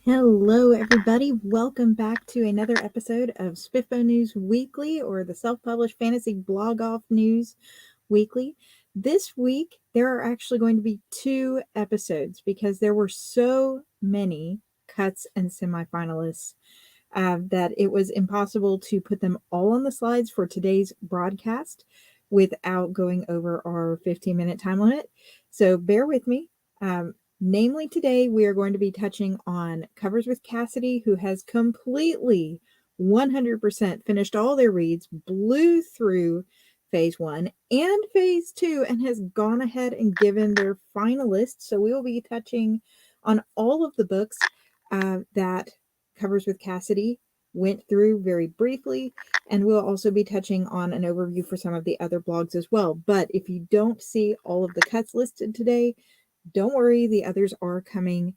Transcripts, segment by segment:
Hello, everybody. Welcome back to another episode of SPFBO News Weekly, or the Self-Published Fantasy Blog Off News Weekly. This week, there are actually going to be 2 episodes because there were so many cuts and semi-finalists that it was impossible to put them all on the slides for today's broadcast without going over our 15-minute time limit. So bear with me. Namely, today we are going to be touching on Covers with Cassidy, who has completely 100% finished all their reads, blew through phase 1 and phase 2, and has gone ahead and given their finalists. So we will be touching on all of the books that Covers with Cassidy went through very briefly, and we'll also be touching on an overview for some of the other blogs as well. But if you don't see all of the cuts listed today, don't worry, the others are coming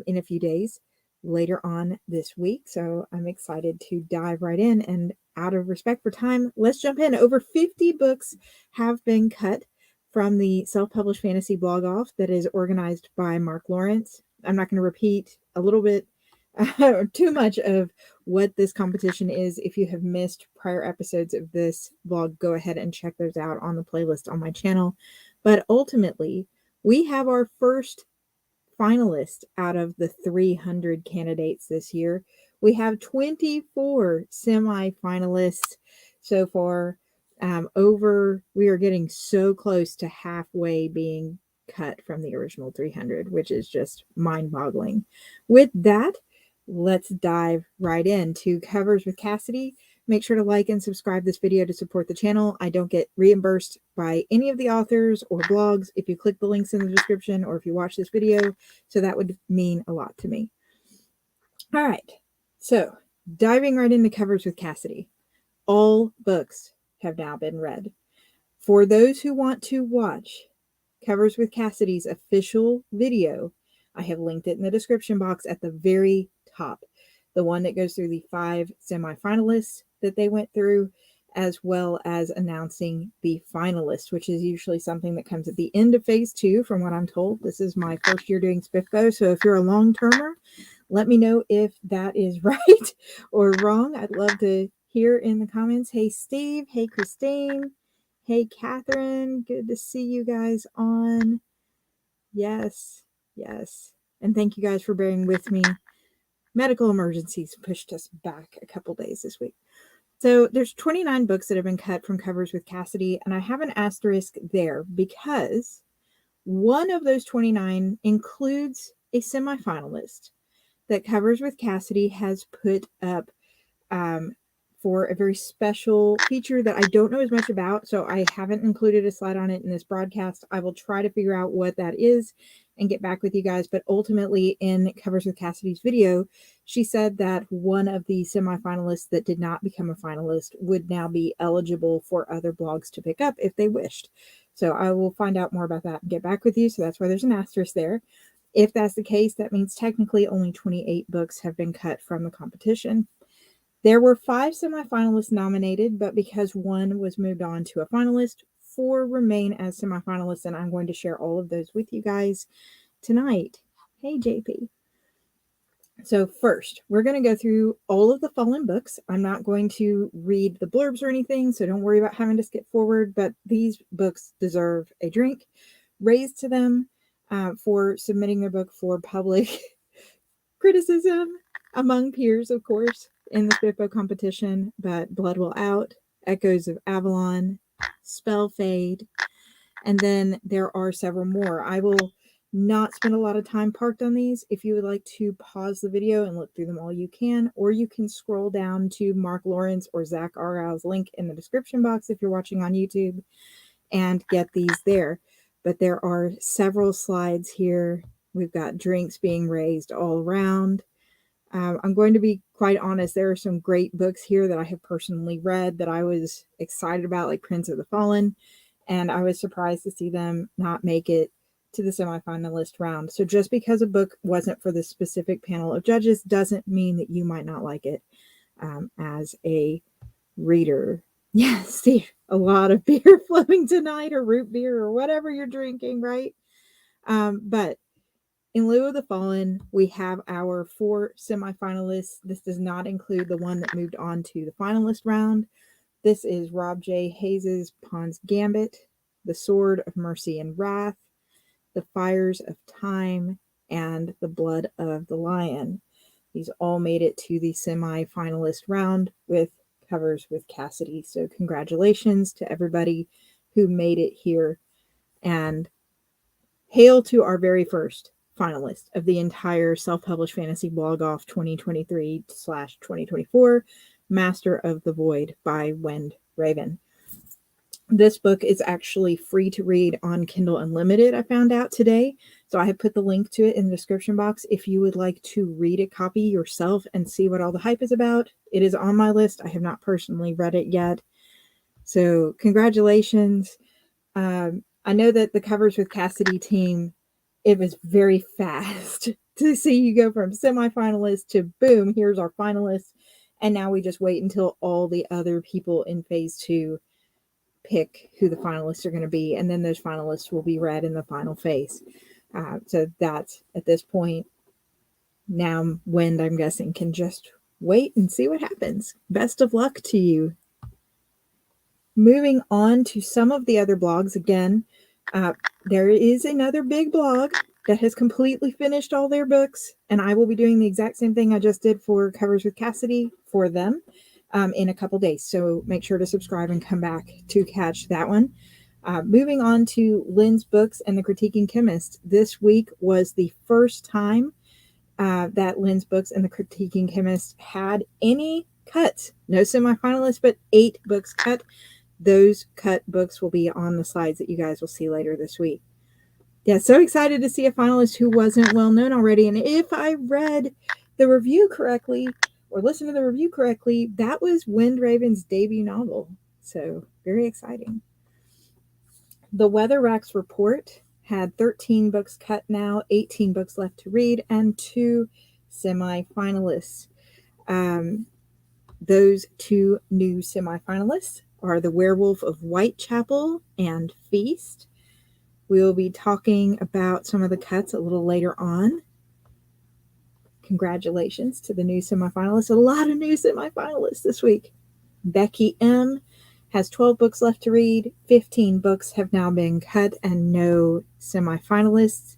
in a few days later on this week. So I'm excited to dive right in. And out of respect for time, let's jump in. Over 50 books have been cut from the Self-Published Fantasy Blog Off that is organized by Mark Lawrence. I'm not going to repeat a little bit too much of what this competition is. If you have missed prior episodes of this blog, go ahead and check those out on the playlist on my channel. But ultimately, we have our first finalist out of the 300 candidates this year. We have 24 semi-finalists so far. We are getting so close to halfway being cut from the original 300, which is just mind-boggling. With that, let's dive right into Covers with Cassidy. Make sure to like and subscribe this video to support the channel. I don't get reimbursed by any of the authors or blogs if you click the links in the description or if you watch this video, so that would mean a lot to me. All right, so diving right into Covers with Cassidy. All books have now been read. For those who want to watch Covers with Cassidy's official video, I have linked it in the description box at the very top. The one that goes through the 5 semi-finalists that they went through, as well as announcing the finalist, which is usually something that comes at the end of phase 2, from what I'm told. This is my first year doing SPFBO, so if you're a long-termer, let me know if that is right or wrong. I'd love to hear in the comments. Hey, Steve. Hey, Christine. Hey, Katherine. Good to see you guys on. Yes, yes. And thank you guys for bearing with me. Medical emergencies pushed us back a couple days this week. So there's 29 books that have been cut from Covers with Cassidy, and I have an asterisk there because one of those 29 includes a semi-finalist that Covers with Cassidy has put up for a very special feature that I don't know as much about, so I haven't included a slide on it in this broadcast. I will try to figure out what that is and get back with you guys, but ultimately in Covers with Cassidy's video, she said that one of the semi-finalists that did not become a finalist would now be eligible for other blogs to pick up if they wished. So I will find out more about that and get back with you, so that's why there's an asterisk there. If that's the case, that means technically only 28 books have been cut from the competition. There were 5 semifinalists nominated, but because one was moved on to a finalist, 4 remain as semifinalists, and I'm going to share all of those with you guys tonight. Hey, JP. So first, we're going to go through all of the fallen books. I'm not going to read the blurbs or anything, so don't worry about having to skip forward, but these books deserve a drink raised to them for submitting their book for public criticism among peers, of course, in the SPFBO competition. But Blood Will Out, Echoes of Avalon, Spell Fade, and then there are several more. I will not spend a lot of time parked on these. If you would like to pause the video and look through them all, you can, or you can scroll down to Mark Lawrence or Zach Argyle's link in the description box if you're watching on YouTube and get these there. But there are several slides here. We've got drinks being raised all around. I'm going to be quite honest, there are some great books here that I have personally read that I was excited about, like Prince of the Fallen, and I was surprised to see them not make it to the semifinalist round. So just because a book wasn't for the specific panel of judges doesn't mean that you might not like it as a reader. Yeah, Steve, a lot of beer flowing tonight, or root beer, or whatever you're drinking, right? But In lieu of the Fallen, we have our 4 semi-finalists. This does not include the one that moved on to the finalist round. This is Rob J. Hayes' Pawn's Gambit, The Sword of Mercy and Wrath, The Fires of Time, and The Blood of the Lion. These all made it to the semi-finalist round with covers with Cassidy. So congratulations to everybody who made it here. And hail to our very first finalist of the entire self-published fantasy blog off 2023/2024, Master of the Void by Wind Raven. This book is actually free to read on Kindle Unlimited, I found out today. So I have put the link to it in the description box if you would like to read a copy yourself and see what all the hype is about. It is on my list. I have not personally read it yet. So congratulations. I know that the Covers with Cassidy team, it was very fast to see you go from semi-finalist to boom, here's our finalists. And now we just wait until all the other people in phase 2 pick who the finalists are going to be. And then those finalists will be read in the final phase. So that's at this point. Now Wind, I'm guessing, can just wait and see what happens. Best of luck to you. Moving on to some of the other blogs again, there is another big blog that has completely finished all their books, and I will be doing the exact same thing I just did for Covers with Cassidy for them in a couple days. So make sure to subscribe and come back to catch that one. Moving on to Lyns Books and the Critiquing Chemist. This week was the first time that Lyns Books and the Critiquing Chemist had any cuts. No semi-finalists, but 8 books cut. Those cut books will be on the slides that you guys will see later this week. Yeah, so excited to see a finalist who wasn't well known already. And if I read the review correctly or listened to the review correctly, that was Wind Raven's debut novel. So very exciting. The Weather Racks Report had 13 books cut now, 18 books left to read, and 2 semi-finalists. Those 2 new semi-finalists are The Werewolf of Whitechapel and Feast. We will be talking about some of the cuts a little later on. Congratulations to the new semifinalists. A lot of new semifinalists this week. Becky M. has 12 books left to read. 15 books have now been cut and no semifinalists.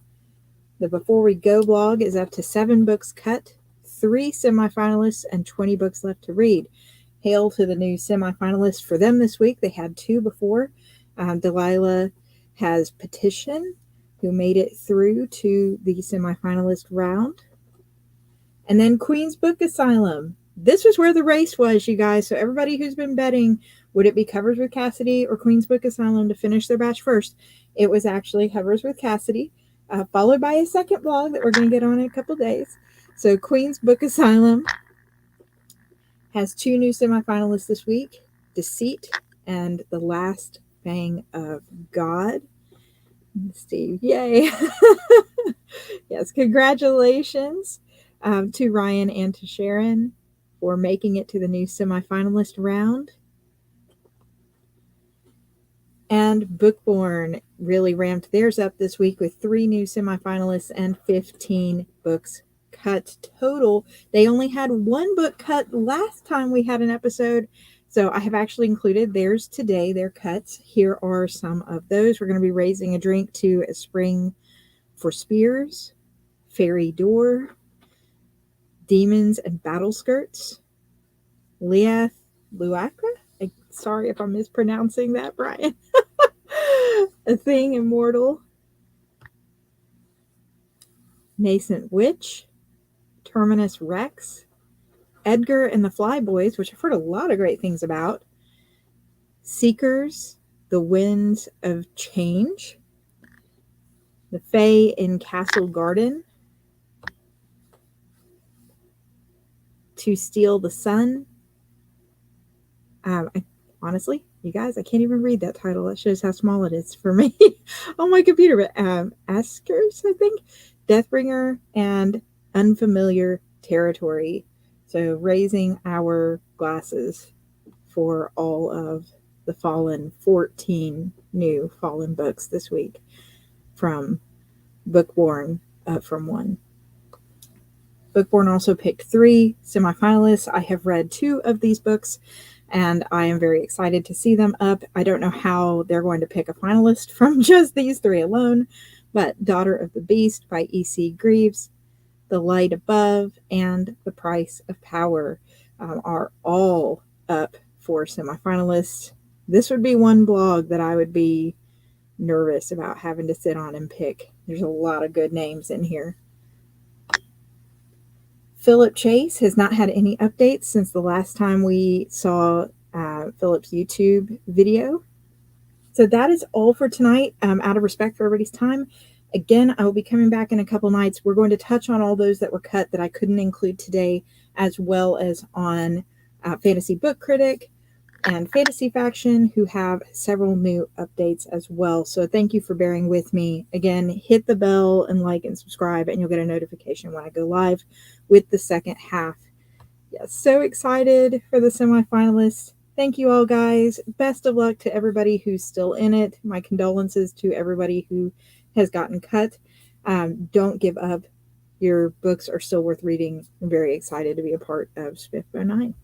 The Before We Go blog is up to 7 books cut, 3 semifinalists, and 20 books left to read. Hail to the new semifinalists for them this week. They had 2 before. Delilah has Petition, who made it through to the semifinalist round. And then Queen's Book Asylum. This was where the race was, you guys. So everybody who's been betting, would it be Covers with Cassidy or Queen's Book Asylum to finish their batch first? It was actually Covers with Cassidy, followed by a second blog that we're going to get on in a couple days. So Queen's Book Asylum has 2 new semifinalists this week, Deceit and The Last Fang of God. Steve, yay. Yes, congratulations to Ryan and to Sharon for making it to the new semifinalist round. And Bookor really ramped theirs up this week with 3 new semifinalists and 15 books cut total. They only had 1 book cut last time we had an episode, so I have actually included theirs today, their cuts. Here are some of those. We're going to be raising a drink to A Spring for Spears, Fairy Door, Demons and Battle Skirts, Luacra. Sorry if I'm mispronouncing that, Brian. A Thing Immortal, Nascent Witch, Terminus Rex, Edgar and the Flyboys, which I've heard a lot of great things about, Seekers, The Winds of Change, The Fae in Castle Garden, To Steal the Sun. Honestly, you guys, I can't even read that title. That shows how small it is for me on my computer. But Askers, I think, Deathbringer, and Unfamiliar Territory. So raising our glasses for all of the Fallen, 14 new Fallen books this week from Bookor up from 1. Bookor also picked 3 semi-finalists. I have read 2 of these books, and I am very excited to see them up. I don't know how they're going to pick a finalist from just these 3 alone, but Daughter of the Beast by E.C. Greaves, The Light Above, and The Price of Power are all up for semi-finalists. This would be one blog that I would be nervous about having to sit on and pick. There's a lot of good names in here. Philip Chase has not had any updates since the last time we saw Philip's YouTube video. So that is all for tonight. Out of respect for everybody's time, again, I will be coming back in a couple nights. We're going to touch on all those that were cut that I couldn't include today, as well as on Fantasy Book Critic and Fantasy Faction, who have several new updates as well. So thank you for bearing with me. Again, hit the bell and like and subscribe, and you'll get a notification when I go live with the second half. Yes, so excited for the semifinalists. Thank you all, guys. Best of luck to everybody who's still in it. My condolences to everybody who has gotten cut. Don't give up. Your books are still worth reading. I'm very excited to be a part of SPFBO9.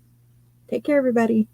Take care, everybody.